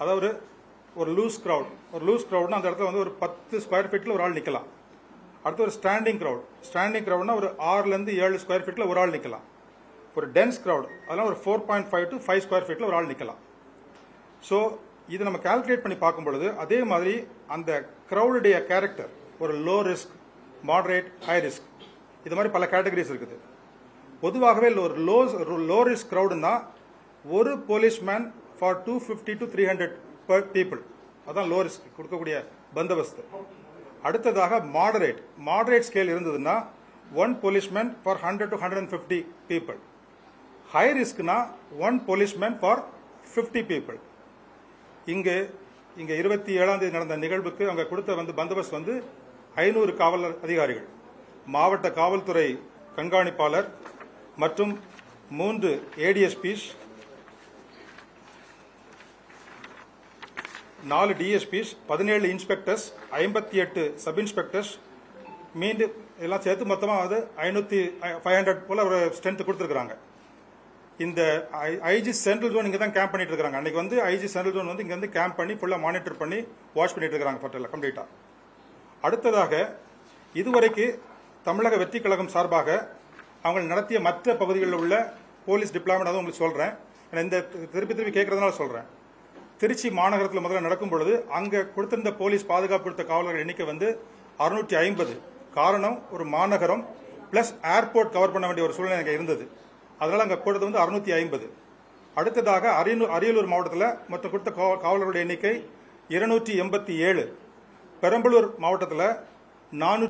அதாவது ஒரு லூஸ் க்ரௌட்னா அந்த இடத்துல வந்து ஒரு 10 ஸ்கொயர் ஃபீட்டில் ஒரு ஆள் நிற்கலாம். அடுத்து ஒரு ஸ்டாண்டிங் க்ரௌட்னா ஒரு 6லேருந்து 7 ஸ்கொயர் ஃபீட்டில் ஒரு ஆள் நிற்கலாம். ஒரு டென்ஸ் க்ரௌட் அதெல்லாம் ஒரு 4.5 to 5 ஸ்கொயர் ஃபீட்டில் ஒரு ஆள் நிற்கலாம். ஸோ இது நம்ம கால்குலேட் பண்ணி பார்க்கும் பொழுது அதே மாதிரி அந்த க்ரௌடுடைய கேரக்டர் ஒரு low risk, moderate, high risk, இது மாதிரி பல கேட்டகரிஸ் இருக்குது. பொதுவாகவே ஒரு லோ ரிஸ்க் க்ரௌடுன்னா ஒரு போலீஸ்மேன் ஃபார் 250 to 300 பீப்புள், அதான் லோ ரிஸ்க் கொடுக்கக்கூடிய பந்தோபஸ்து. அடுத்ததாக மாடரேட் ஸ்கேல் இருந்ததுன்னா 1 policeman for 100 to 150 people. High ரிஸ்க்னா 1 போலீஸ்மேன் ஃபார் 50 பீப்புள். இங்கே 27ஆம் தேதி நடந்த நிகழ்வுக்கு அவங்க கொடுத்த பந்தோபஸ்து 500 காவலர் அதிகாரிகள், மாவட்ட காவல்துறை கண்காணிப்பாளர் மற்றும் 3 ADSPs, 4 DSPs, 17 inspectors, 58 sub inspectors, மீண்டும் எல்லாம் சேர்த்து மொத்தமாக 500 போல ஒரு ஸ்ட்ரென்த் கொடுத்துருக்காங்க. இந்த ஐஜி சென்ட்ரல் ஜோன் இங்கே தான் கேம்ப் பண்ணிட்டு இருக்காங்க. அன்னைக்கு ஐஜி சென்ட்ரல் ஜோன் இங்க கேம்ப் பண்ணி ஃபுல்லாக மானிட்டர் பண்ணி வாட்ச் பண்ணிட்டு இருக்காங்க பட்டியல கம்ப்ளீட்டா. அடுத்ததாக இதுவரைக்கு தமிழக வெற்றி கழகம் சார்பாக அவங்க நடத்திய மற்ற பகுதிகளில் உள்ள போலீஸ் டிப்ளாய்மெண்ட் அதை உங்களுக்கு சொல்றேன். இந்த திருப்பி கேட்கறதுனால சொல்றேன். திருச்சி மாநகரத்தில் முதல்ல நடக்கும் பொழுது அங்க கொடுத்திருந்த போலீஸ் பாதுகாப்பு கொடுத்த காவலர்கள் எண்ணிக்கை 650. காரணம் ஒரு மாநகரம் பிளஸ் ஏர்போர்ட் கவர் பண்ண வேண்டிய ஒரு சூழ்நிலை அங்கே இருந்தது. அதனால அங்கே கொடுத்தது 650. அடுத்ததாக அரியலூர் மாவட்டத்தில் மொத்தம் கொடுத்த காவலர்களுடைய எண்ணிக்கை 287. பெரம்பலூர் மாவட்டத்தில் 400